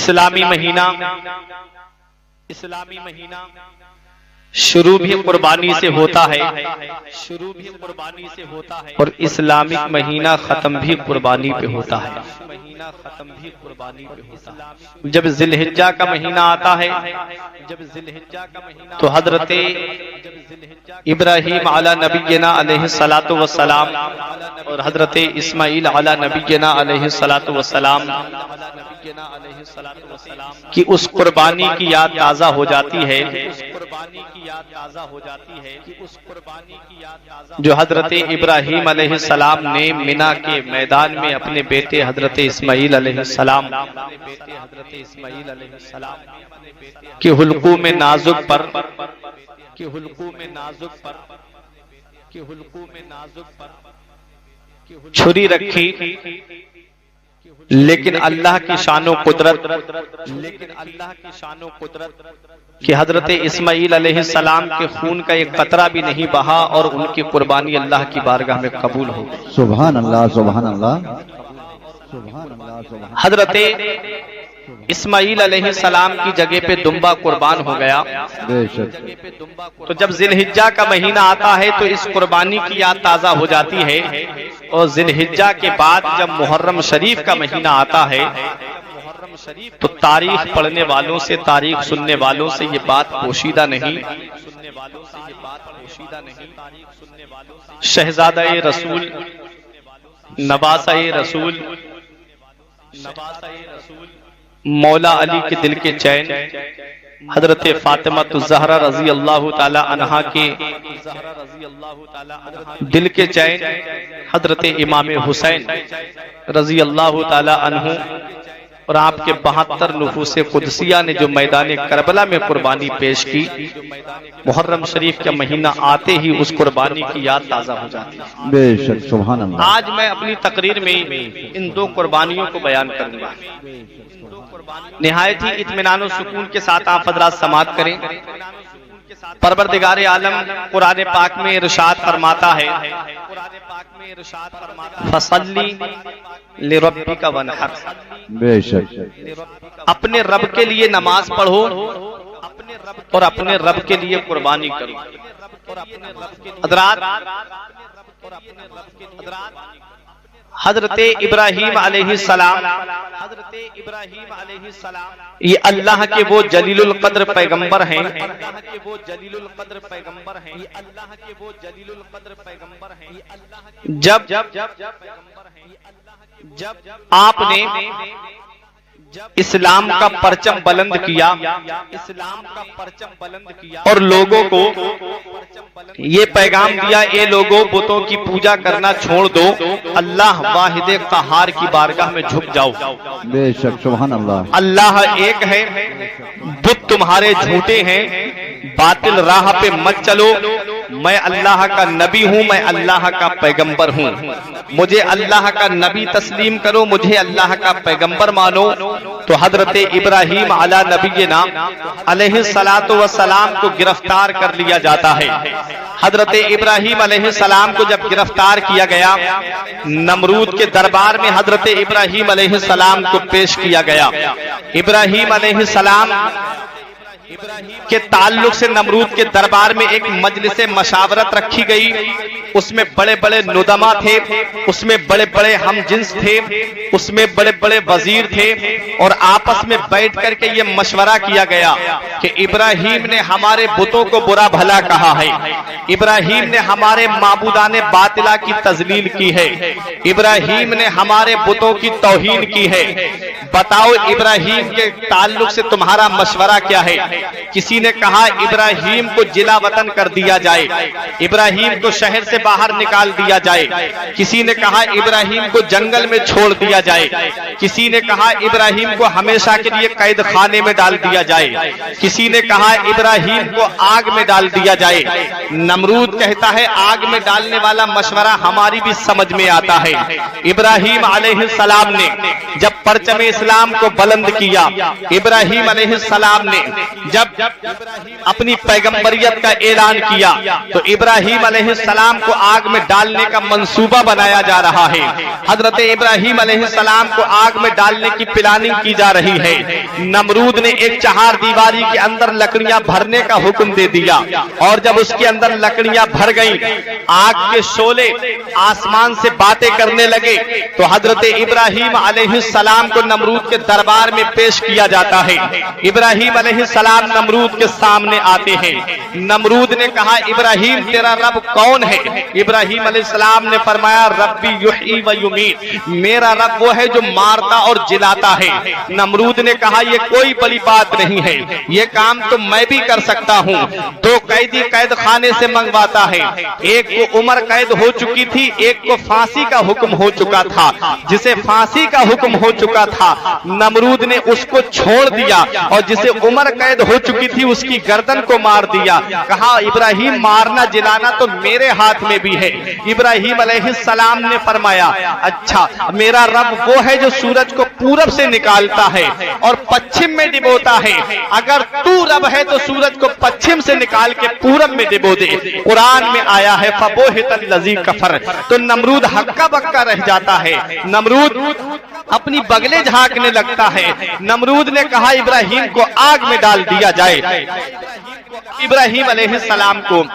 اسلامی مہینہ شروع بھی قربانی سے ہوتا ہے اور اسلامک مہینہ ختم بھی قربانی پہ ہوتا ہے۔ جب ذی الحجہ کا مہینہ آتا ہے تو حضرت ابراہیم علی نبینا علیہ الصلوۃ والسلام اور حضرت اسماعیل علی نبینا علیہ الصلوۃ والسلام کی اس قربانی کی یاد تازہ ہو جاتی ہے جو حضرت ابراہیم علیہ السلام نے منا کے میدان میں اپنے بیٹے حضرت اسماعیل علیہ السلام کے حلقوم نازک پر چھری رکھی، لیکن اللہ کی شان و قدرت کہ حضرت اسماعیل علیہ السلام کے خون کا ایک قطرہ بھی نہیں بہا اور ان کی قربانی اللہ کی بارگاہ میں قبول ہو گئی۔ سبحان اللہ، سبحان اللہ۔ حضرت اسماعیل علیہ السلام کی جگہ پہ دمبا قربان ہو گیا۔ بے شک۔ تو جب ذی الحجہ کا مہینہ آتا ہے تو اس قربانی کی یاد تازہ ہو جاتی ہے، اور ذی الحجہ کے بعد جب محرم شریف کا مہینہ آتا ہے تو تاریخ پڑھنے والوں سے، تاریخ سننے والوں سے یہ بات پوشیدہ نہیں، شہزادہ رسول، نواسہ رسول، مولا علی کے دل کے چین، حضرت فاطمہ الزہرا رضی اللہ تعالی عنہا کے دل کے چین، حضرت امام حسین رضی اللہ تعالی عنہ اور آپ کے 72 نفوس قدسیہ نے جو میدان کربلا میں قربانی پیش کی، محرم شریف کا مہینہ آتے ہی اس قربانی کی یاد تازہ ہو جاتی ہے۔ بے شک، سبحان اللہ۔ آج میں اپنی تقریر میں ان دو قربانیوں کو بیان کروں گا، نہایت ہی اطمینان و سکون کے ساتھ آپ حضرات سماعت کریں۔ پروردگار عالم قرآن پاک میں ارشاد فرماتا ہے، فصلی لربک وانحر، بے شک، اپنے رب کے لیے نماز پڑھو اور اپنے رب کے لیے قربانی کرو۔ حضرات، حضرت ابراہیم علیہ السلام یہ اللہ کے وہ جلیل القدر پیغمبر ہیں جب آپ نے اسلام کا پرچم بلند کیا اور لوگوں کو یہ پیغام دیا، اے لوگوں بتوں کی پوجا کرنا چھوڑ دو، اللہ واحد قہار کی بارگاہ میں جھک جاؤ۔ بے شک، سبحان اللہ۔ اللہ ایک ہے، بت تمہارے جھوٹے ہیں، باطل راہ پہ مت چلو، میں اللہ کا نبی ہوں، میں اللہ کا پیغمبر ہوں، مجھے اللہ کا نبی تسلیم کرو، مجھے اللہ کا پیغمبر مانو۔ تو حضرت ابراہیم علی نبینا علیہ الصلوۃ والسلام کو گرفتار کر لیا جاتا ہے۔ حضرت ابراہیم علیہ السلام کو جب گرفتار کیا گیا، نمرود کے دربار میں حضرت ابراہیم علیہ السلام کو پیش کیا گیا۔ ابراہیم علیہ السلام کے تعلق سے نمرود کے دربار میں ایک مجلس مشاورت رکھی گئی، اس میں بڑے بڑے ندما تھے، اس میں بڑے بڑے ہم جنس تھے، اس میں بڑے بڑے وزیر تھے، اور آپس میں بیٹھ کر کے یہ مشورہ کیا گیا کہ ابراہیم نے ہمارے بتوں کو برا بھلا کہا ہے، ابراہیم نے ہمارے معبودان باطلہ کی تذلیل کی ہے، ابراہیم نے ہمارے بتوں کی توہین کی ہے، بتاؤ ابراہیم کے تعلق سے تمہارا مشورہ کیا ہے؟ کسی نے کہا ابراہیم کو جلا وطن کر دیا جائے، ابراہیم کو شہر سے باہر نکال دیا جائے، کسی نے کہا ابراہیم کو جنگل میں چھوڑ دیا جائے، کسی نے کہا ابراہیم کو ہمیشہ کے لیے قید خانے میں ڈال دیا جائے، کسی نے کہا ابراہیم کو آگ میں ڈال دیا جائے۔ نمرود کہتا ہے آگ میں ڈالنے والا مشورہ ہماری بھی سمجھ میں آتا ہے۔ ابراہیم علیہ السلام نے جب परचम इस्लाम को बुलंद किया। इब्राहिम अलैहिस्सलाम ने जब अपनी पैगंबरियत का ऐलान किया तो इब्राहिम अलैहिस्सलाम को आग में डालने का मंसूबा बनाया जा रहा है। हजरत इब्राहिम अलैहिस्सलाम को आग में डालने की प्लानिंग की जा रही है। नमरूद ने एक चार दीवारी के अंदर लकड़ियां भरने का हुक्म दे दिया और जब उसके अंदर लकड़ियां भर गईं, आग के शोले आसमान से बातें करने लगे तो हजरत इब्राहिम अलैहिस्सलाम को नमरूद के दरबार में पेश किया जाता है। इब्राहिम अलैहिस्सलाम नमरूद के सामने आते हैं। नमरूद ने कहा, इब्राहिम तेरा रब कौन है? इब्राहिम अलैहिस्सलाम ने फरमाया, रब्बी युही व युमीत, मेरा रब वो है जो मारता और जिलाता है। नमरूद ने कहा, ये कोई बड़ी बात नहीं है, ये काम तो मैं भी कर सकता हूँ। दो कैदी कैद खाने से मंगवाता है, एक को उम्र कैद हो चुकी थी, एक को फांसी का हुक्म हो चुका था। जिसे फांसी का हुक्म हो चुका था नमरूद ने उसको छोड़ दिया और जिसे उम्र कैद हो चुकी थी उसकी गर्दन को मार दिया। कहा, इब्राहिम मारना जिलाना तो मेरे हाथ में भी है। इब्राहिम अलैहिस्सलाम ने फरमाया, अच्छा मेरा रब वो है जो सूरज को पूरब से निकालता है और पश्चिम में डुबोता है। अगर तू रब है तो सूरज को पश्चिम से निकाल के पूरब में डुबो दे। कुरान में आया है, फबोहितल लज़ी कफर। तो नमरूद हक्का बक्का रह जाता है। नमरूद अपनी बगले झांकने लगता है। नमरूद ने कहा, इब्राहिम को आग में डाल दिया जाए। इब्राहिम अलैहिस्सलाम को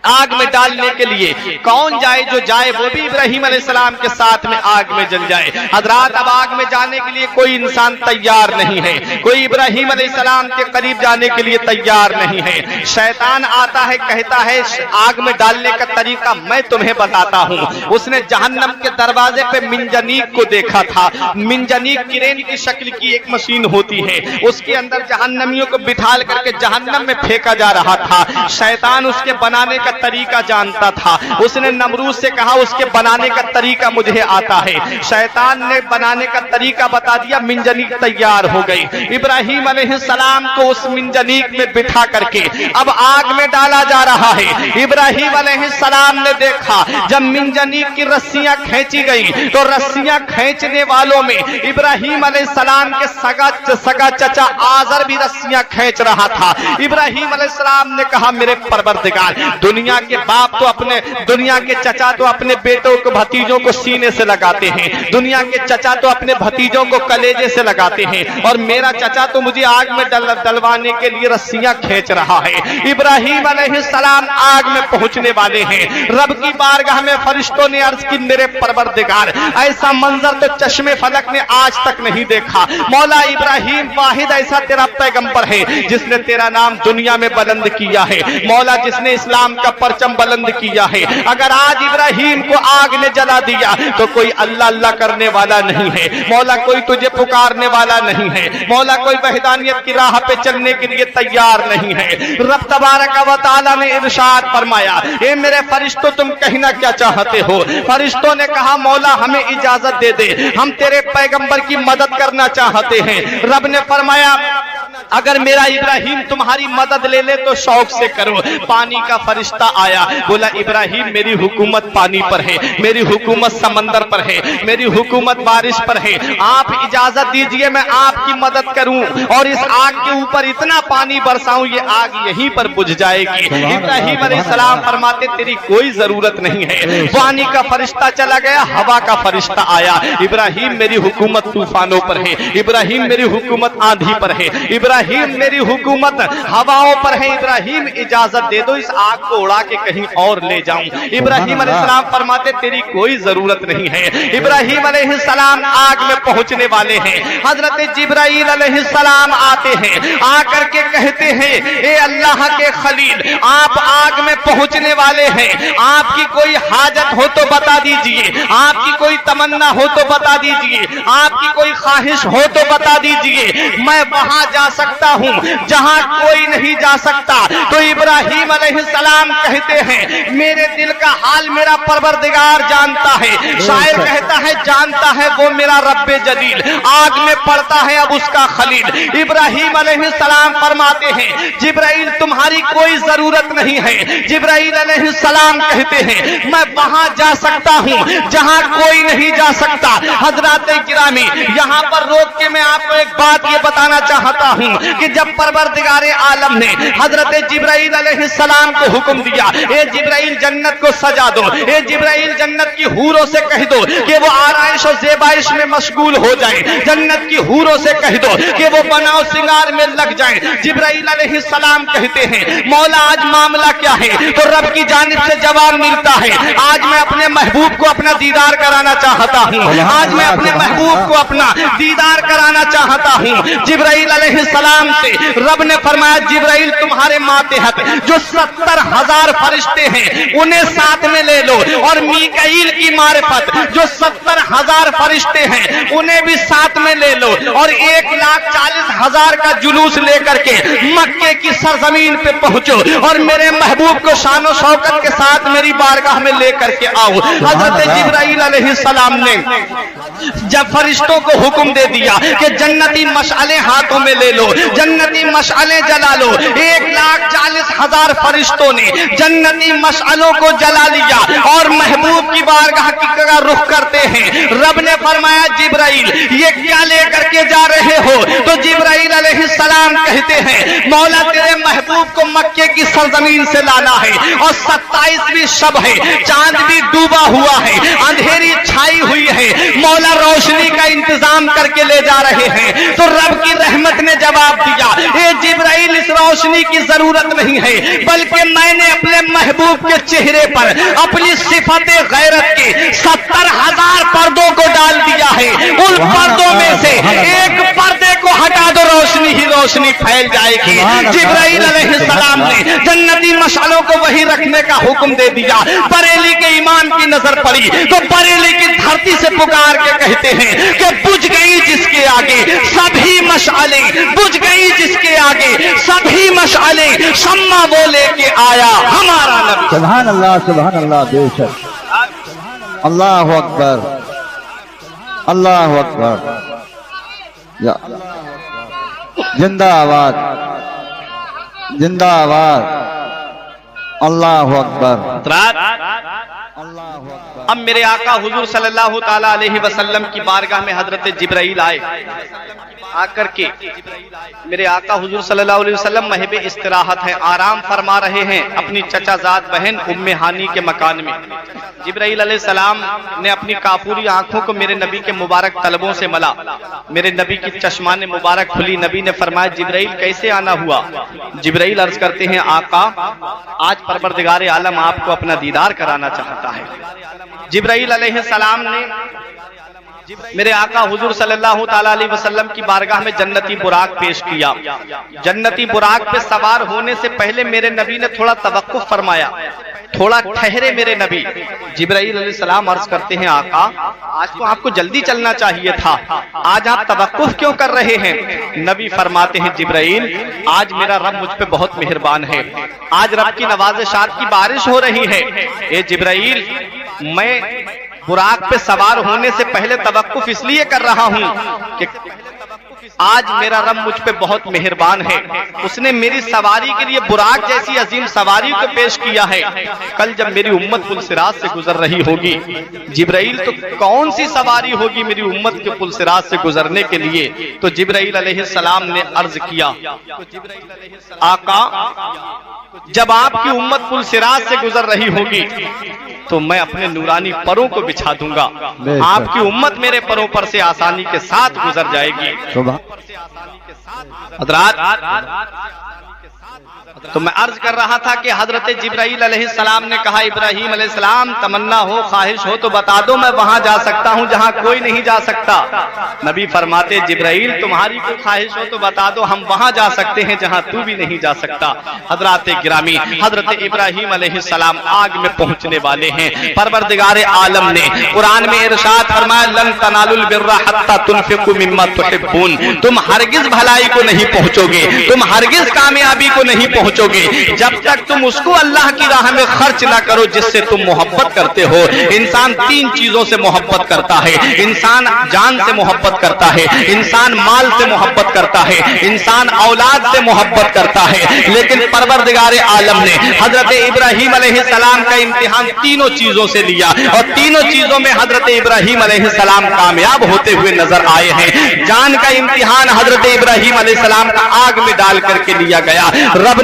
आग में डालने के लिए कौन जाए? जो जाए वो भी इब्राहिम अलैहिस्सलाम के साथ में आग में जल जाए। हजरात, अब आग में जाने के लिए कोई इंसान तैयार नहीं है, कोई इब्राहिम अलैहिस्सलाम के करीब जाने के लिए तैयार नहीं है। शैतान आता है, कहता है आग में डालने का तरीका मैं तुम्हें बताता हूँ। उसने जहन्नम के दरवाजे पे मिंजनीक को देखा था। मिंजनीक किरेन की शक्ल की एक मशीन होती है, उसके अंदर जहन्नमियों को बिठाल करके जहन्नम में फेंका जा रहा था। शैतान उसके बनाने का तरीका जानता था। उसने नमरूद से कहा, उसके बनाने का तरीका मुझे आता है। शैतान ने बनाने का तरीका बता दिया, मिंजनीक तैयार हो गई। इब्राहिम अलैहिस्सलाम को उस मिंजनीक में बिठा करके अब आग में डाला जा रहा है। इब्राहिम अलैहिस्सलाम ने देखा जब मिंजनीक की रस्सियां खींची गई तो रस्सियां खींचने वालों में इब्राहिम अलैहिस्सलाम के सगा चचा आजर भी रस्सियां खींच रहा था। इब्राहिम अलैहिस्सलाम ने कहा, मेरे परवरदिगार, दुनिया के बाप तो अपने, दुनिया के चचा तो अपने बेटों को भतीजों को सीने से लगाते हैं, दुनिया के चचा तो अपने भतीजों को कलेजे से लगाते हैं, और मेरा चचा तो मुझे आग में डलवाने के लिए रस्सियां खींच रहा है। इब्राहिम अलैहिस्सलाम आग में पहुंचने वाले हैं। रब की बारगाह में फरिश्तों ने अर्ज की, मेरे परवरदिगार, ऐसा मंजर तो चश्मे फलक ने आज तक नहीं देखा। मौला इब्राहिम वाहिद ऐसा तेरा पैगंबर है जिसने तेरा नाम दुनिया में बुलंद किया है। मौला, जिसने इस्लाम का परचम बुलंद किया है। अगर आज इब्राहिम को आग ने जला दिया तो कोई अल्लाह अल्लाह करने वाला नहीं है। मौला, कोई तुझे पुकारने वाला नहीं है। मौला, कोई वहदानियत की राह पे चलने के लिए तैयार नहीं है। रब तबारक व तआला ने इरशाद फरमाया, ए मेरे फरिश्तों, तुम कहना क्या चाहते हो? फरिश्तों ने कहा, मौला हमें इजाजत दे दे, हम तेरे पैगंबर की मदद करना चाहते हैं। रब ने फरमाया, अगर मेरा इब्राहिम तुम्हारी मदद ले ले तो शौक से करो। पानी का फरिश्ता आया, बोला, इब्राहिम मेरी हुकूमत पानी पर है, मेरी हुकूमत समंदर पर है, मेरी हुकूमत बारिश पर है। आप इजाजत दीजिए मैं आपकी मदद करूं और इस आग के ऊपर इतना पानी बरसाऊं ये आग यहीं पर बुझ जाएगी। इब्राहिम अलैहिस्सलाम फरमाते, तेरी कोई जरूरत नहीं है। पानी का फरिश्ता चला गया, हवा का फरिश्ता आया। इब्राहिम मेरी हुकूमत तूफानों पर है, इब्राहिम मेरी हुकूमत आंधी पर है, इब्राहिम मेरी हुकूमत हवाओं पर है। इब्राहिम इजाजत दे दो, इस आग को उड़ा के कहीं और ले जाऊं। इब्राहिम अलैहिस्सलाम फरमाते, तेरी कोई जरूरत नहीं है। इब्राहिम अलैहिस्सलाम आग में पहुंचने वाले हैं। हजरत जिब्राइल अलैहिस्सलाम आते हैं, आकर के कहते हैं, ए अल्लाह के खलील, आप आग में पहुंचने वाले हैं, आपकी कोई हाजत हो तो बता दीजिए, आपकी कोई तमन्ना हो तो बता दीजिए, आपकी कोई ख्वाहिश हो तो बता दीजिए, मैं वहां जा सकता हूं जहां कोई नहीं जा सकता। तो इब्राहिम अलैहिस्सलाम कहते हैं, मेरे दिल का हाल मेरा परवरदिगार जानता है। शायर कहता है जानता है वो मेरा रब्बे जलील, आग में पड़ता है अब उसका खलील। इब्राहिम अलैहिस्सलाम फरमाते हैं जिब्राइल तुम्हारी कोई जरूरत नहीं है। जिब्राइल अलैहिस्सलाम कहते हैं मैं वहां जा सकता हूं जहां कोई नहीं जा सकता। हजरात गिरामी, यहां पर रोक के मैं आपको एक बात ये बताना चाहता हूं कि जब परवरदिगारे आलम ने हजरत जिब्राइल अलैहिस्सलाम को हुक्म दिया ए जिब्राइल जन्नत को सजा दो, ए जिब्राइल जन्नत की हूरों से कह दो कि वो आराइश और ज़ेबाइश में मशगूल हो जाए, जन्नत की हूरों से कह दो कि वो बनाओ सिंगार में लग जाए। जिब्राइल अलैहिस्सलाम कहते हैं मौला आज मामला क्या है? तो रब की जानिब से जवाब मिलता है आज मैं अपने महबूब को अपना दीदार कराना चाहता हूं, आज मैं अपने महबूब को अपना दीदार कराना चाहता हूं। जिब्राइल अलैहिस्सलाम से रब ने फरमाया जिब्राइल तुम्हारे मातहत जो 70,000 फरिश्ते हैं उन्हें साथ में ले लो, और मीकाईल की मारिफत जो 70,000 फरिश्ते हैं उन्हें भी साथ में ले लो, और 1,40,000 का जुलूस लेकर के मक्के की सरजमीन पे पहुंचो और मेरे महबूब को शानो शौकत के साथ मेरी बारगाह में लेकर के आओ। हजरत जिब्राइल अलैहिस्सलाम ने जब फरिश्तों को हुक्म दे दिया कि जन्नती मशअले हाथों में ले लो, जन्नती मशअले जला लो, 1,40,000 फरिश्तों ने जन्नती मशअलों को जला लिया और महबूब की बारगाह की रुख करते हैं। रब ने फरमाया जिब्राइल ये क्या लेकर के जा रहे हो? तो जिब्राइल अलैहिस्सलाम कहते हैं मौला तेरे महबूब को मक्के की सरजमीन से लाना है और 27वीं शब है, चांद भी डूबा हुआ है, अंधेरी छाई हुई है, मौला रोशनी का इंतजाम करके ले जा रहे हैं। तो रब की रहमत ने जवाब दिया ए जिब्राइल इस रोशनी की जरूरत नहीं है, बल्कि मैंने अपने महबूब के चेहरे पर अपनी सिफत गैरत के 70,000 पर्दों को डाल दिया है। उन पर्दों में से एक पर्दे को हटा दो, रोशनी ही रोशनी फैल जाएगी। जिब्राइल अलैहिस्सलाम ने जन्नती मशालों को वही रखने का हुक्म दे दिया। बरेली के इमाम की नजर पड़ी तो बरेली की धरती से पुकार के कहते हैं कि बुझ गई जिसके आगे सभी मशाले, बुझ गई जिसके आगे सभी मशाले, शम्मा वो लेके आया हमारा नबी। सुभान अल्लाह बेशक। अल्लाह अकबर, अल्लाह अकबर, या जिंदाबाद, जिंदाबाद, अल्लाह अकबर। अब मेरे आका हुजूर सल्लल्लाहु ताला अलैहि वसल्लम की बारगाह में हजरत जिब्राइल आए। आकर के मेरे आका हुजूर सल्लल्लाहु अलैहि वसल्लम महब इस्तिराहत हैं, आराम फरमा रहे हैं अपनी चचाजाद बहन उम्मे हानी के मकान में। जिब्राइल अलैहिस्सलाम ने अपनी काफूरी आंखों को मेरे नबी के मुबारक तलबों से मला। मेरे नबी की चश्माने मुबारक खुली। नबी ने फरमाया जिब्राइल कैसे आना हुआ? जिब्राइल अर्ज करते हैं आका आज परवरदिगार आलम आपको अपना दीदार कराना चाहता है। जिब्राइल अलैहिस्सलाम ने मेरे आका हुजूर सल्लल्लाहु ताला अलैहि वसल्लम की बारगाह में जन्नती बुराक पेश किया। जन्नती बुराक पे सवार होने से पहले मेरे नबी ने थोड़ा तवक्कुफ फरमाया, थोड़ा ठहरे मेरे नबी। जिब्राइल अलैहिस्सलाम अर्ज करते हैं आका आज तो आपको जल्दी चलना चाहिए था, आज आप तवक्कुफ क्यों कर रहे हैं? नबी फरमाते हैं जिब्राइल आज मेरा रब मुझ पे बहुत मेहरबान है, आज रब की नवाज़िशात की बारिश हो रही है। ए जिब्राइल मैं बुराक पे सवार होने से पहले तवक्कुफ इसलिए कर रहा हूं कि आज मेरा रब मुझ पे बहुत मेहरबान है, उसने मेरी सवारी के लिए बुराक जैसी अजीम सवारी को पेश किया है। कल जब मेरी उम्मत पुलसिरात से गुजर रही होगी जिब्राइल तो कौन सी सवारी होगी मेरी उम्मत के पुलसिरात से गुजरने के लिए? तो जिब्राइल अलैहिस्सलाम ने अर्ज किया आका जब आपकी उम्मत पुलसिरात से गुजर रही होगी तो मैं अपने नूरानी परों को बिछा दूंगा, आपकी उम्मत मेरे परों पर से आसानी के साथ गुजर जाएगी। हज़रात तो मैं अर्ज कर रहा था कि हजरत जिब्राइल अलैहिस्सलाम ने कहा इब्राहीम अलैहिस्सलाम तमन्ना हो ख्वाहिश हो तो बता दो मैं वहां जा सकता हूं जहां कोई नहीं जा सकता। नबी फरमाते जिब्राइल तुम्हारी कोई ख्वाहिश हो तो बता दो हम वहां जा सकते हैं जहां तू भी नहीं जा सकता। हजरत गिरामी हजरत इब्राहीम अलैहिस्सलाम आग में पहुंचने वाले हैं। परवरदिगार आलम ने कुरान में इरशाद फरमाया लन तनालुल बिर्रा हत्ता तुनफिकू मिम्मा तुहिब्बून, तुम हरगिज भलाई को नहीं पहुंचोगे, तुम हरगिज कामयाबी को को नहीं पहुंचोगे जब तक तुम उसको अल्लाह की राह में खर्च ना करो जिससे तुम मोहब्बत करते हो। इंसान तीन चीजों से मोहब्बत करता है, इंसान जान से मोहब्बत करता है, इंसान माल से मोहब्बत करता है, इंसान औलाद से मोहब्बत करता है। लेकिन परवरदिगार आलम ने हजरत इब्राहिम अलैहिस्सलाम का इम्तिहान तीनों चीजों से लिया और तीनों चीजों में हजरत इब्राहिम अलैहिस्सलाम कामयाब होते हुए नजर आए हैं। जान का इम्तिहान हजरत इब्राहिम अलैहिस्सलाम का आग में डाल करके लिया गया। रब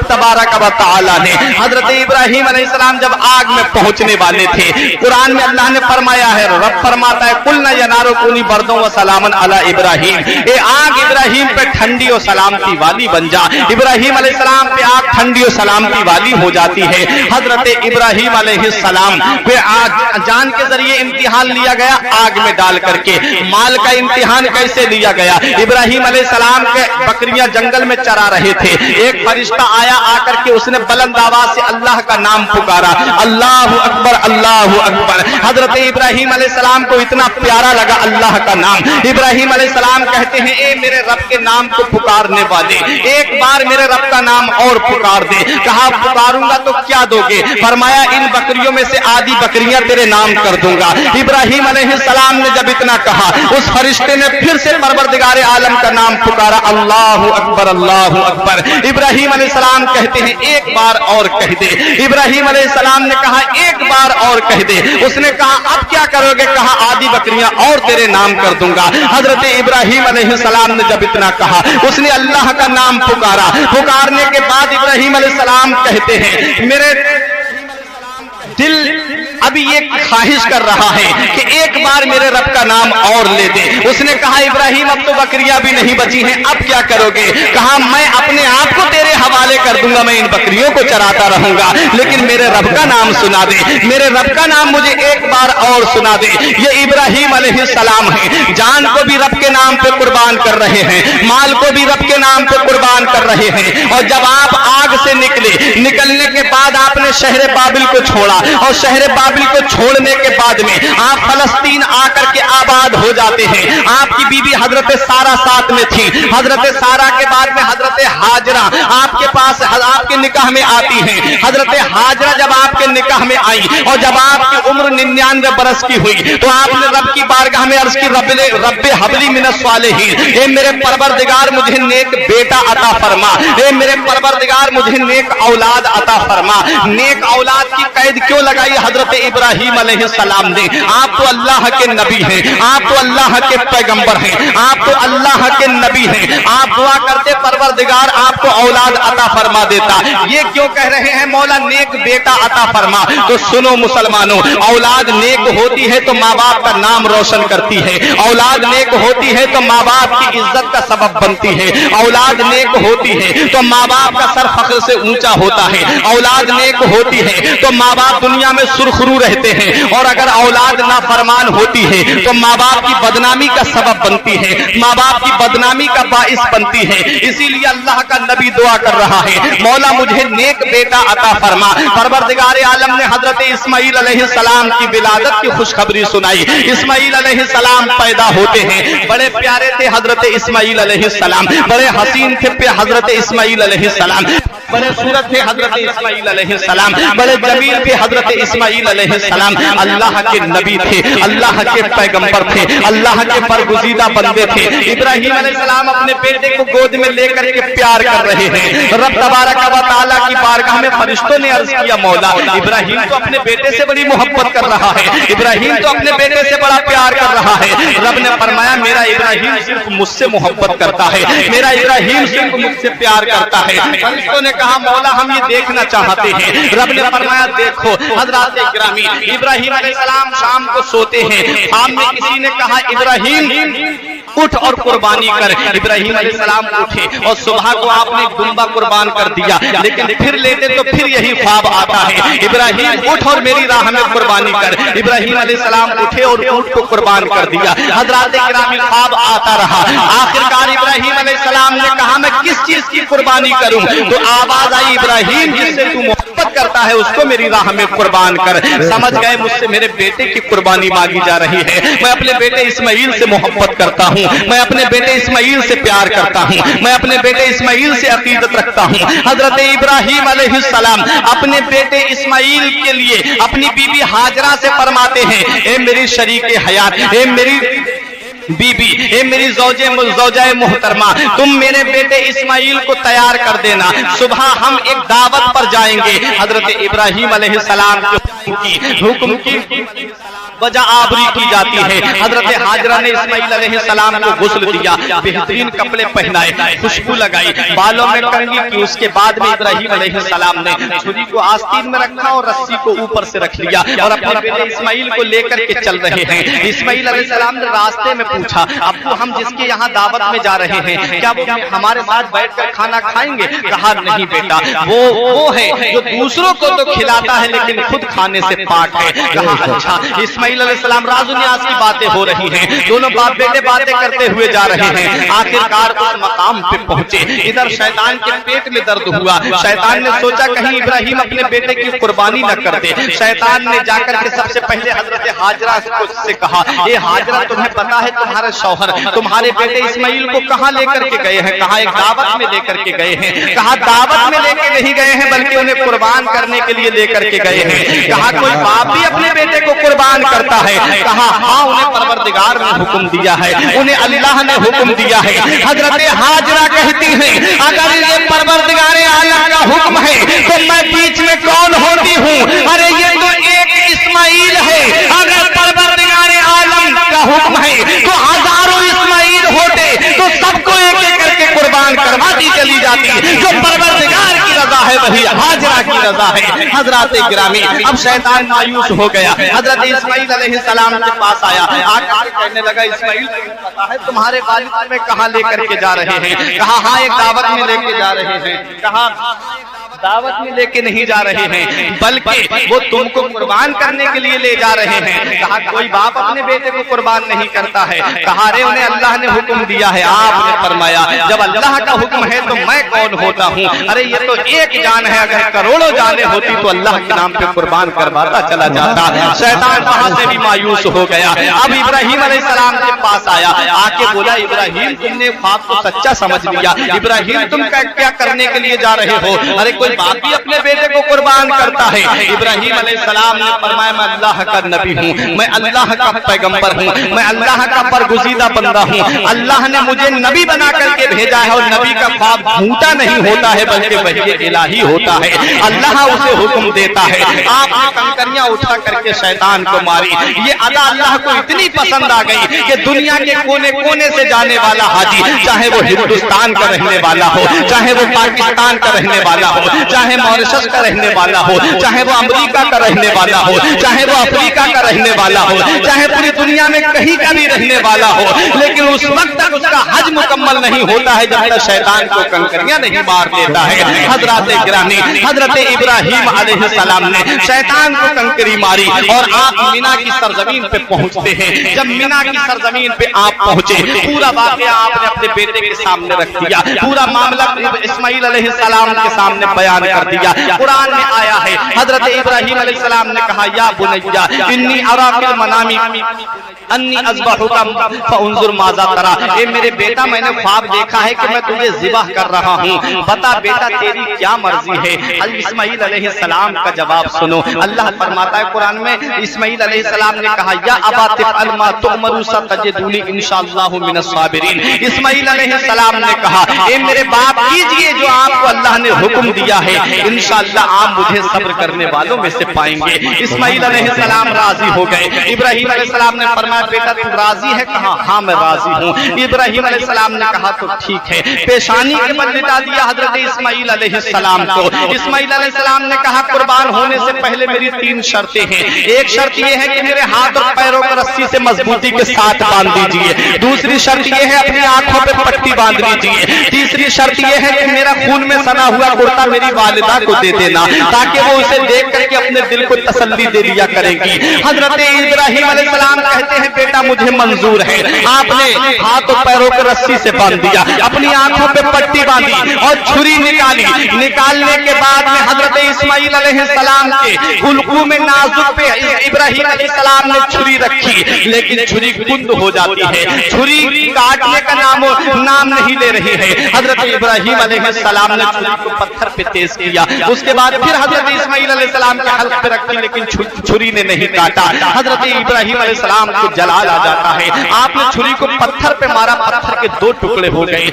तबारक व तआला ने हजरत इब्राहिम अलैहिस्सलाम जब आग में पहुंचने वाले थे, कुरान में अल्लाह ने फरमाया है, रब फरमाता है कुलना या नारो कूनी बर्दों व सलामन अला इब्राहिम, ए आग इब्राहिम पे ठंडी और सलामती वाली बन जा। इब्राहिम अलैहिस्सलाम पे आग ठंडी और सलामती वाली हो जाती है। हजरत इब्राहिम अलैहिस्सलाम पे आग जान के जरिए इम्तिहान लिया गया आग में डाल करके। माल का इम्तिहान कैसे लिया गया? इब्राहिम अलैहिस्सलाम के बकरियां जंगल में चरा रहे थे, एक फरिश्ता आया, आकर के उसने बुलंद आवाज से अल्लाह का नाम पुकारा, अल्लाहु अकबर अल्लाहु अकबर। हजरत इब्राहिम अलैहिस्सलाम को इतना प्यारा लगा अल्लाह का नाम। इब्राहिम अलैहिस्सलाम कहते हैं, ए मेरे रब के नाम को पुकारने वाले, एक बार मेरे रब का नाम और पुकार दे। कहा पुकारूंगा तो क्या दोगे? फरमाया इन बकरियों में से आधी बकरियां तेरे नाम कर दूंगा। इब्राहिम अलैहिस्सलाम ने जब इतना कहा, उस फरिश्ते ने फिर से परवरदिगार आलम का नाम पुकारा, अल्लाहु अकबर अल्लाहु अकबर। इब्राहिम अलैहिस्सलाम कहते हैं, एक बार और कह दे। इब्राहिम अलैहिस्सलाम ने कहा, एक बार और कह दे। उसने कहा, अब क्या करोगे? कहा आधी बकरियां और तेरे नाम कर दूंगा। हजरत इब्राहिम अलैहिस्सलाम ने जब इतना कहा, उसने अल्लाह का नाम पुकारा। पुकारने के बाद इब्राहिम अलैहिस्सलाम कहते हैं, मेरे दिल अभी ये ख्वाहिश कर रहा है कि एक बार मेरे रब का नाम और ले दे। उसने कहा, इब्राहिम अब तो बकरियां भी नहीं बची हैं, अब क्या करोगे? कहा मैं अपने आप को तेरे हवाले कर दूंगा, मैं इन बकरियों को चराता रहूंगा, लेकिन मेरे रब का नाम सुना दे, मेरे रब का नाम मुझे एक बार और सुना दे। ये इब्राहिम अलैहिस्सलाम है, जान को भी रब के नाम पे कुर्बान कर रहे हैं, माल को भी रब के नाम पे कुर्बान कर रहे हैं। और जब आप आग से निकलने के बाद आपने शहर बाबिल को छोड़ा और शहर बाबिल को छोड़ने के बाद में आप फलस्तीन आकर के आबाद हो जाते हैं। आपकी बीबी हजरत सारा साथ में थी। हजरत सारा के बाद में हजरत हाजरा आपके पास आपके निकाह में आती हैं। हजरत हाजरा जब आपके निकाह में आई और जब आपकी उम्र 99 बरस की हुई तो आपने रब की बारगाह में अर्ज की, रब्बे हबली मिनस सालिहीन, ए मेरे परवरदिगार मुझे नेक बेटा अता फरमा, ए मेरे परवरदिगार मुझे नेक औलाद अता फरमा। नेक औलाद की कैद क्यों लगाई हजरत इब्राहिम अलैहिस्सलाम ने? आप तो अल्लाह के नबी हैं, आप तो अल्लाह के पैगंबर हैं, आप तो अल्लाह के नबी हैं। आप दुआ करते परवरदिगार आपको औलाद अता फरमा देता। ये क्यों कह रहे हैं मौला नेक बेटा अता फरमा? तो सुनो मुसलमानों, औलाद नेक होती है तो माँ बाप का नाम रोशन करती है, औलाद नेक होती है तो माँ बाप की इज्जत का सबब बनती है, औलाद नेक होती है तो माँ बाप का सर फख्र से ऊंचा होता है, औलाद नेक होती है तो माँ बाप दुनिया में सुरखरू रहते हैं। और अगर औलाद नाफरमान होती है तो माँ बाप की बदनामी का सबब बनती है, माँ बाप की बदनामी का बाइस बनती है। इसीलिए अल्लाह का नबी दुआ कर रहा है, मौला मुझे नेक बेटा अता फरमा। परवरदिगार आलम ने हजरत इस्माइल अलैहिस्सलाम की विलादत की खुशखबरी सुनाई। इस्माइल अलैहिस्सलाम पैदा होते हैं, बड़े प्यारे थे हजरत इस्माइल अलैहिस्सलाम, बड़े हसीन थे हजरत इस्माइल अलैहिस्सलाम, बड़े सूरत थे हजरत इस्माइल अलैहिस्सलाम, बड़े जमील थे हजरत इस्माइल अलैहिस्सलाम। अल्लाह के नबी थे, अल्लाह के पैगंबर थे, अल्लाह के बरगुजीदा बंदे थे। इब्राहिम अलैहिस्सलाम अपने बेटे को गोद में लेकर के प्यार कर रहे हैं। रब तबारक व तआला की बारगाह में फरिश्तों ने अर्ज किया, मौला इब्राहिम तो अपने बेटे से बड़ी मोहब्बत कर रहा है, इब्राहिम तो अपने बेटे से बड़ा प्यार कर रहा है। रब ने फरमाया, मेरा इब्राहिम सिर्फ मुझसे मोहब्बत करता है, मेरा इब्राहिम सिर्फ मुझसे प्यार करता है। फरिश्तों ने कहा, मौला हम ये देखना चाहते हैं। रब ने फरमाया, देखो हजरत गिरामी इब्राहिम अलैहिस्सलाम शाम को सोते हैं, शाम में किसी ने कहा, इब्राहिम उठ और कुर्बानी कर। इब्राहिम अलैहिस्सलाम उठे और सुबह को आपने दुम्बा कुर्बान कर दिया, लेकिन फिर लेते तो फिर यही ख्वाब आता है, इब्राहिम उठ और मेरी राह में कुर्बानी कर। इब्राहिम अलैहिस्सलाम उठे और ऊंट को कुर्बान कर दिया। हजरत गिरामी ख्वाब आता रहा। आखिरकार इब्राहिम अलैहिस्सलाम ने कहा, मैं किस चीज की कुर्बानी करूं? तो आवाज आई, इब्राहिम जिससे तू मोहब्बत करता है उसको मेरी राह में कुर्बान कर। समझ गए, मुझसे मेरे बेटे की कुर्बानी मांगी जा रही है, मैं अपने बेटे इस्माइल से मोहब्बत करता हूं। हूँ, मैं अपने बेटे इस्माइल से प्यार करता हूँ, मैं अपने बेटे इस्माइल से अकीदत रखता हूँ। हजरत इब्राहिम अलैहिस्सलाम अपने बेटे इस्माइल के लिए अपनी बीबी हाजरा से फरमाते हैं, ए मेरी शरीके हयात, ए मेरी बीबी, ए मेरी ज़ौजाए मोहतरमा, तुम मेरे बेटे इस्माइल को तैयार कर देना, सुबह हम एक दावत पर जाएंगे। हजरत इब्राहिम अलैहिस्सलाम की हुक्म की वजह आबरी की जाती है। हजरत हाजरा ने इस्माइल अलैहिस्सलाम को गुस्ल दिया, बेहतरीन कपड़े पहनाए, खुशबू लगाई, बालों में कंघी की। उसके बाद में इब्राहिम अलैहिस्सलाम ने छुरी को आस्तीन में रखा और रस्सी को ऊपर से रख लिया और अपने बेटे इस्माइल को लेकर के चल रहे हैं। इस्माइल अलैहिस्सलाम ने रास्ते में पूछा, अब्बू हम जिसके यहाँ दावत में जा रहे हैं क्या वो हमारे साथ बैठकर खाना खाएंगे? कहा नहीं बेटा, वो है जो दूसरों को तो खिलाता है लेकिन खुद खाने से पाक है। कहा अच्छा। इस्माइल अलैहिस्सलाम राज़ न्याज़ की बातें हो रही हैं, दोनों बाप बेटे बातें करते हुए जा रहे हैं। आखिरकार उस मकाम पे पहुंचे। इधर शैतान के पेट में दर्द हुआ। शैतान ने सोचा कहीं इब्राहिम अपने बेटे की कुर्बानी न कर दे। शैतान ने जाकर के सबसे पहले हजरत हाजरा से कहा, ये हाजरा तुम्हें पता है तुम्हारे शौहर तुम्हारे बेटे इस्माइल को कहाँ लेकर के गए हैं? कहा एक दावत में लेकर के गए हैं। कहा दावत में लेके नहीं गए हैं बल्कि उन्हें कुर्बान करने के लिए लेकर के गए हैं। कहा कोई बाप भी अपने बेटे को कुर्बान करता है? कहा हाँ, उन्हें परवरदिगार ने हुक्म दिया है, उन्हें अल्लाह ने हुक्म दिया है। हजरत हाजरा कहती हैं, अगर ये परवरदिगार आलम का हुक्म है तो मैं बीच में कौन होती हूँ? अरे ये तो एक इस्माइल है। अगर परवरदिगार आलम का हुक्म है तो हजारों इस्माइल होते तो सबको एक एक करके कुर्बान करवाती चली जाती। जो परवरदिगार की रजा है वही हाजरा की रजा है। हजरत गिरामी, अब शैतान मायूस हो गया। हजरत इस्माइल अलैहिस्सलाम के पास आया, आकर कहने लगा, इस्माइल पता है तुम्हारे वालिद तुम्हें कहाँ लेकर के जा रहे हैं? कहा हाँ, एक दावत में लेके जा रहे हैं। कहा दावत में लेके नहीं जा रहे हैं बल्कि वो तुमको कुर्बान करने के लिए ले जा रहे हैं। कहा कोई बाप अपने बेटे को कुर्बान नहीं करता है। कहा रे उन्हें अल्लाह ने हुक्म दिया है। आपने फरमाया जब अल्लाह का हुक्म है तो मैं कौन होता हूँ? अरे ये तो एक जान है, अगर करोड़ों जाने होती तो अल्लाह के नाम पे कुर्बान करवाता चला जाता। शैतान वहां से भी मायूस हो गया। अब इब्राहिम अलैहिस्सलाम के पास आया, आके बोला, इब्राहिम तुमने ख्वाब को सच्चा समझ लिया। इब्राहिम तुम क्या करने के लिए जा रहे हो? अरे कोई बाप भी अपने बेटे को कुर्बान करता है। इब्राहिम अलैहिस्सलाम ने फरमाया मैं अल्लाह का नबी हूँ, मैं अल्लाह का पैगंबर हूँ, मैं अल्लाह का बरगुज़ीदा बंदा हूँ। अल्लाह ने मुझे नबी बना करके भेजा है और नबी का ख्वाब झूठा नहीं होता है बल्कि वही इलाही होता है। अल्लाह उसे हुक्म देता है। आपने कंकरियां उठा करके शैतान को मारी। ये अदा अल्लाह को इतनी पसंद आ गई कि दुनिया के कोने कोने से जाने वाला हाजी, चाहे वो हिंदुस्तान का रहने वाला हो, चाहे वो पाकिस्तान का रहने वाला हो, चाहे मॉरिशस का रहने वाला हो, चाहे वो अमेरिका का रहने वाला हो, चाहे वो अफ्रीका का रहने वाला हो, चाहे पूरी दुनिया में कहीं का भी रहने वाला हो, लेकिन उस वक्त तक उसका हज मुकम्मल नहीं होता है जब तक शैतान को कंकरियां नहीं मार देता है। हजरत गिरामी, हजरत इब्राहिम अलैहिस्सलाम ने शैतान को कंकरी मारी और आप मीना की सरजमीन पे पहुंचते हैं। जब मीना की सरजमीन पे आप पहुंचे, पूरा वाकया आपने अपने बेटे के सामने रख दिया, पूरा मामला इस्माइल अलैहिस्सलाम के सामने बयान कर दिया। कुरान में आया है, हजरत इब्राहिम अलैहिस्सलाम ने कहा, या बुनैया इन्नी अरा फिल मनामी अन्नी अज़बहुका फउंजुर माज़ा तरा। ए मेरे बेटा, मैंने ख्वाब देखा है कि मैं तुझे ज़िबह कर रहा हूँ, बता बेटा तेरी क्या मर्जी है? इस्माइल अलैहिस्सलाम का जवाब सुनो। अल्लाह फरमाता है कुरान में, इस्माइल अलैहिस्सलाम ने कहा, या अबा तिफ़अल मा तुअमरु सतजिदुनी इंशाअल्लाहु मिनस साबिरीन। इस्माइल अलैहिस्सलाम ने कहा, ए मेरे बाप कीजिए जो आपको अल्लाह ने हुक्म दिया है, इंशाअल्लाह आप मुझे सब्र करने वालों में से पाएंगे। इस्माइल अलैहिस्सलाम राजी हो गए। इब्राहिम अलैहिस्सलाम ने फरमाया, बेटा तू राजी है? कहा हाँ मैं राजी हूँ। इब्राहिम अलैहिस्सलाम ने कहा तो ठीक है। पेशानी के बल लिटा दिया हजरत इस्माइल अलैहिस्सलाम को। इस्माइल अलैहिस्सलाम ने कहा, कुर्बान होने से पहले मेरी 3 शर्तें हैं। एक शर्त यह है कि मेरे हाथ और पैरों को रस्सी से मजबूती के साथ बांध दीजिए। दूसरी शर्त यह है अपनी आंखों पे पट्टी बांध लीजिए। तीसरी शर्त यह है कि मेरा खून में सना हुआ कुर्ता मेरी वालिदा को दे देना, ताकि वो उसे देख करके अपने दिल को तसल्ली दे दिया करेगी। हजरत इब्राहिम अलैहिस्सलाम कहते हैं, बेटा मुझे मंजूर है। आपने हाथ और पैरों को रस्सी से बांध दिया, अपनी आंखों पे पट्टी बांधी और छुरी निकाली। निकालने के बाद में हजरत इस्माइल अलैहिस्सलाम के हुल्कू में नाजुक पे इब्राहिम अलैहिस्सलाम ने छुरी रखी, लेकिन छुरी कुंद हो जाती है। छुरी काटने का नाम नहीं ले रही है। हजरत इब्राहिम अलैहिस्सलाम ने छुरी को पत्थर पे तेज किया, उसके बाद फिर हजरत इस्माइल अलैहिस्सलाम के हल्क पे रखी, लेकिन छुरी ने नहीं काटा। हजरत इब्राहिम अलैहिस्सलाम को जलाल आ जाता है, आपने छुरी को पत्थर पे मारा, पत्थर के 2 टुकड़े हो गए।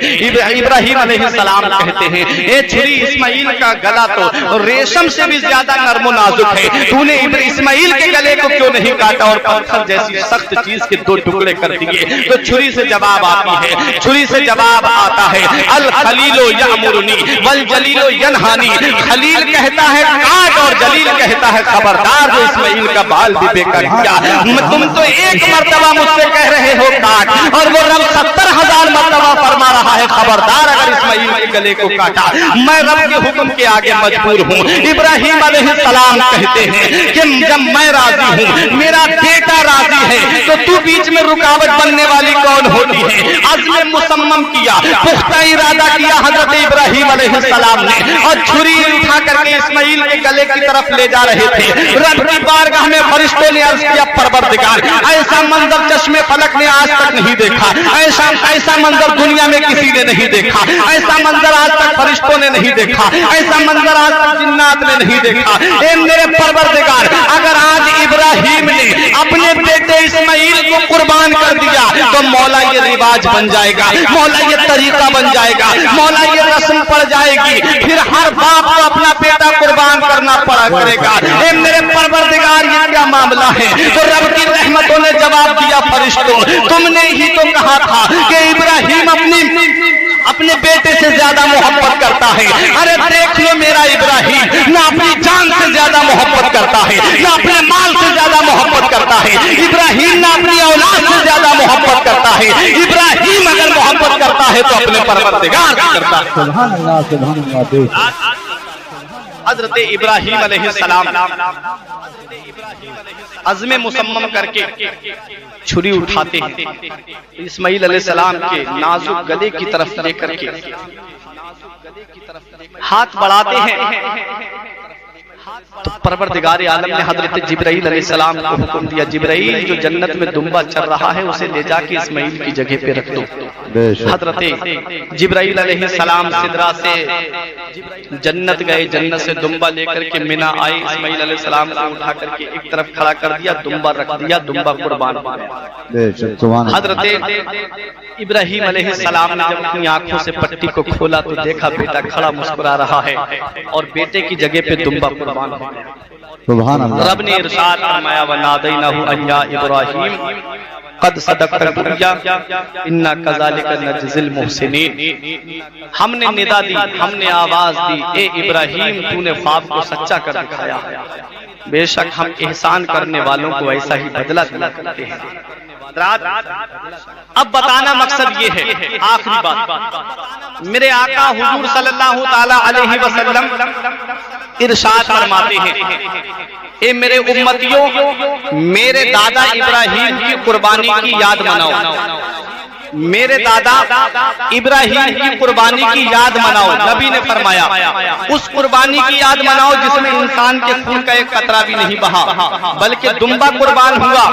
इब्राहिम अलैहिस्सलाम कहते हैं ये छुरी इस्माइल का गला तो रेशम से भी ज्यादा नर्म नाजुक है, तूने इस्माइल के गले को क्यों नहीं काटा और पत्थर जैसी सख्त चीज के 2 टुकड़े कर दिए। तो छुरी से जवाब आती है, छुरी से जवाब आता है अल खलीलो यअमुरुनी वल जलीलो यनहानी। खलील कहता है काट और जलील कहता है खबरदार, जो इस्माइल का बाल भी बेकार किया। तुम तो एक मर्तबा मुझसे कह रहे हो काट, और वो रब 70,000 मर्तबा फरमा रहा है खबरदार अगर इस्माइल के गले को काटा। मैं रब के हुक्म के आगे मजबूर हूँ। इब्राहिम अलैहिस्सलाम कहते हैं कि जब मैं राजी हूँ, मेरा बेटा राजी है, तो तू बीच में रुकावट बनने वाली कौन होती है। अज़्म मुसम्मम किया, पुख्ता इरादा किया हजरत इब्राहिम अलैहिस्सलाम ने, और छुरी उठा करके इस्माइल के गले की तरफ ले जा रहे थे। रब की बारगाह में फरिश्तों ने अर्ज किया परवरदिगार, ऐसा मंजर चश्मे फलक ने आज तक नहीं देखा, ऐसा मंजर दुनिया में किसी ने नहीं देखा, ऐसा मंजर आज तक फरिश्तों ने नहीं देखा, ऐसा मंजर आज तक जिन्नात ने नहीं देखा। ए मेरे परवरदिगार, अगर आज इब्राहिम ने अपने बेटे इस्माइल को कुर्बान कर दिया तो मौला ये रिवाज बन जाएगा, मौला ये तरीका बन जाएगा, मौला ये रस्म पड़ जाएगी, फिर हर बाप को अपना बेटा कुर्बान करना पड़ा करेगा। ए मेरे परवरदिगार, ये क्या मामला है। तो रब की रहमतों ने जवाब दिया फरिश्तों, तुमने ही तो कहा था कि इब्राहिम अपने बेटे से ज्यादा मोहब्बत करता है। अरे देख लो मेरा इब्राहिम ना अपनी जान से ज्यादा मोहब्बत करता है, ना अपने माल से ज्यादा मोहब्बत करता है। इब्राहिम ना अपनी औलाद से ज्यादा मोहब्बत करता है। इब्राहिम अगर मोहब्बत करता है तो अपने परवरदिगार से करता है। सुभान अल्लाह, सुभान अल्लाह। हजरत इब्राहिम अलैहिस्सलाम अज़्म मुसम्मम करके छुरी उठाते हैं, इस्माइल अलैहिस्सलाम के नाजुक गले की तरफ लेकर के हाथ बढ़ाते हैं, तो परवरदिगार आलम ने हजरत जिब्राइल अलैहिस्सलाम को हुक्म दिया, जिब्राइल जो जन्नत में दुम्बा चल रहा है उसे ले जाके इस्माइल की जगह पे रख दो। हजरत जिब्राइल अलैहिस्सलाम सिदरा से जन्नत गए, जन्नत से दुम्बा लेकर के मिना आए, इस्माइल अलैहिस्सलाम को उठा करके एक तरफ खड़ा कर दिया, दुम्बा रख दिया, दुम्बा कुर्बान हो गया। हजरत इब्राहिम अलैहिस्सलाम ने जब अपनी आंखों से पट्टी को खोला तो देखा बेटा खड़ा मुस्कुरा रहा है और बेटे की जगह पे दुम्बा कुर्बान हो गया। सुभान अल्लाह। रब ने इरशाद फरमाया वनादैनाहु अय्या इब्राहिम कद सदक़्तल रुया इन्ना कज़ालिका नजज़िल मुहसिनीन। हमने निदा दी, हमने आवाज दी, ए इब्राहिम तूने ख्वाब को सच्चा कर दिखाया, बेशक हम एहसान करने वालों को ऐसा ही बदला दिया करते हैं। अब बताना मकसद ये है, आखिरी बात, मेरे आका हुजूर सल्लल्लाहु ताला अलैहि वसल्लम इरशाद फरमाते हैं, ए मेरे उम्मतियों, मेरे दादा इब्राहिम की कुर्बानी की याद मनाओ, मेरे दादा इब्राहिम की कुर्बानी की याद मनाओ। नबी ने फरमाया उस कुर्बानी की याद मनाओ जिसमें इंसान के खून का एक कतरा भी नहीं बहा, बल्कि दुम्बा कुर्बान हुआ।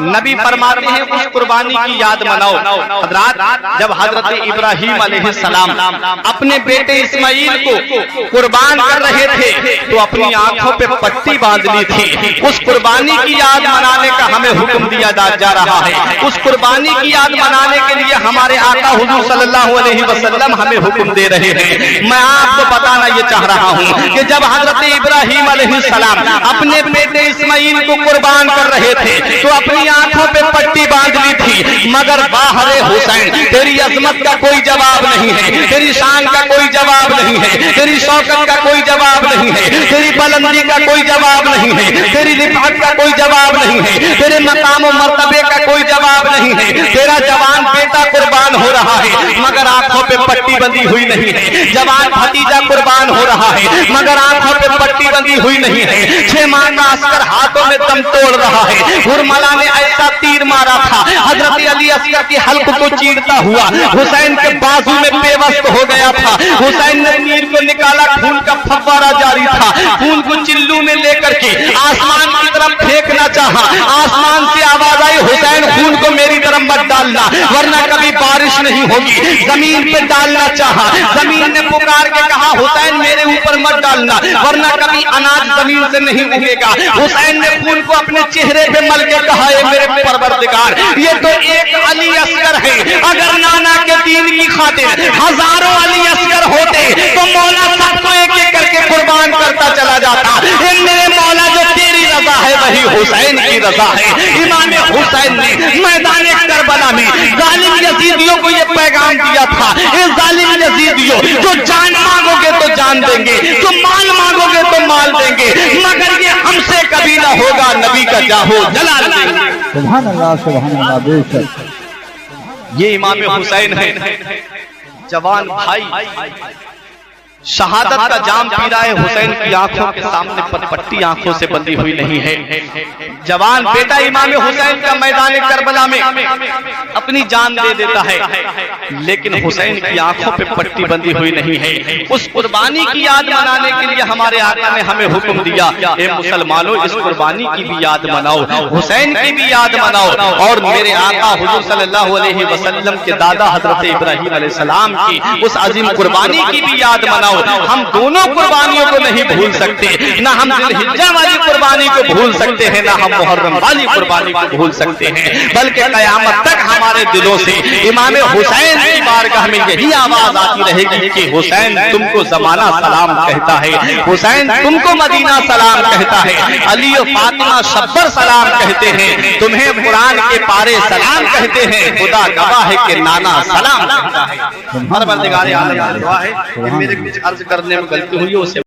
नबी फरमाते हैं उस कुर्बानी की याद मनाओ। हजरत जब हजरत इब्राहिम अलैहिस्सलाम अपने बेटे इस्माइल को कुर्बान कर रहे थे तो अपनी आंखों पे पट्टी बांध ली थी। उस कुर्बानी की याद मनाने का हमें हुक्म दिया जा रहा है। उस कुर्बानी की याद मनाने के लिए हमारे आका हुजूर सल्लल्लाहु अलैहि वसल्लम हमें हुक्म दे रहे हैं। मैं आपको बताना ये चाह रहा हूँ कि जब हजरत इब्राहिम अलैहिस्सलाम अपने बेटे इस्माइल को कुर्बान कर रहे थे तो अपनी आंखों पे पट्टी बांध ली थी, मगर बाहरे हुसैन तेरी अजमत का कोई जवाब नहीं है, तेरी शान का कोई जवाब नहीं है, तेरी शौकत का कोई जवाब नहीं है, तेरी बुलंदी का कोई जवाब नहीं है, तेरी रिफात का कोई जवाब नहीं है, तेरे मकाम और मर्तबे का कोई जवाब नहीं है। तेरा जवान बेटा कुर्बान हो रहा है मगर आंखों पे पट्टी बंधी हुई नहीं है। जवान भतीजा कुर्बान हो रहा है मगर आंखों पे पट्टी बंधी हुई नहीं है। 6 माह का अस्कर हाथों में दम तोड़ रहा है। हुरमला ने ऐसा तीर मारा था हजरत अली अस्कर के हल्क को चीरता हुआ हुसैन के बाजू में बेवस्त हो गया था। हुसैन ने तीर को निकाला, खून का फव्वारा जारी था। खून को चिल्लू में लेकर के आसमान की तरफ फेंकना चाहा। आसमान से आवाज आई, हुसैन खून को मेरी तरफ मत डालना वरना कभी बारिश नहीं होगी। जमीन पे डालना चाहा, जमीन ने पुकार के कहा, हुसैन मेरे ऊपर मत डालना वरना कभी अनाज जमीन से नहीं उगेगा। हुसैन ने खून को अपने चेहरे पे मल के कहा, मेरे परवरदिगार, ये तो एक अली असगर है। अगर नाना के दीन की खातिर हजारों अली असगर होते तो मौला सबको एक एक करके कुर्बान करता चला जाता। मेरे मौला, जो तेरी रजा है वही हुसैन की रजा है। इमाम हुसैन ने मैदान करबला में जालिम यजीदियों को ये पैगाम दिया था, इस जालिम यजीदियों, जो जान मांगोगे तो जान देंगे, जो माल मांगोगे तो माल देंगे, मगर ये हमसे कभी ना होगा, नबी का जाहो जलाल देंगे। सुभान अल्लाह बेशक। ये इमाम हुसैन है, जवान भाई शहादत का जाम पी रहा है। हुसैन की आंखों के सामने पट्टी आंखों से बंधी हुई नहीं है। जवान बेटा इमाम हुसैन का मैदान करबला में अपनी जान दे देता है, लेकिन हुसैन की आंखों पे पट्टी बंधी हुई नहीं है। उस कुर्बानी की याद मनाने के लिए हमारे आका ने हमें हुक्म दिया, ए मुसलमानों, इस कुर्बानी की भी याद मनाओ, हुसैन की भी याद मनाओ। और मेरे आका हुजूर सल्लल्लाहु अलैहि वसल्लम के दादा हजरत इब्राहीम अलैहिस्सलाम की उस अजीम कुर्बानी की भी याद मनाओ। हम दोनों कुर्बानियों को नहीं भूल सकते, ना हम जिलहिज्जा वाली कुर्बानी को भूल सकते हैं, ना हम मुहर्रम वाली कुर्बानी को भूल सकते हैं, बल्कि कयामत तक हमारे दिलों से इमाम हुसैन की बारगाह में यही आवाज आती रहेगी कि हुसैन तुमको जमाना सलाम कहता है, हुसैन तुमको मदीना सलाम कहता है, अली और फातिमा शब्बर सलाम कहते हैं, तुम्हें कुरान के पारे सलाम कहते हैं, खुदा गवाह है कि नाना सलाम कहता है। परवरदिगार आलम दुआ है कि मेरे कुछ अर्ज करने में गलती हुई है उसे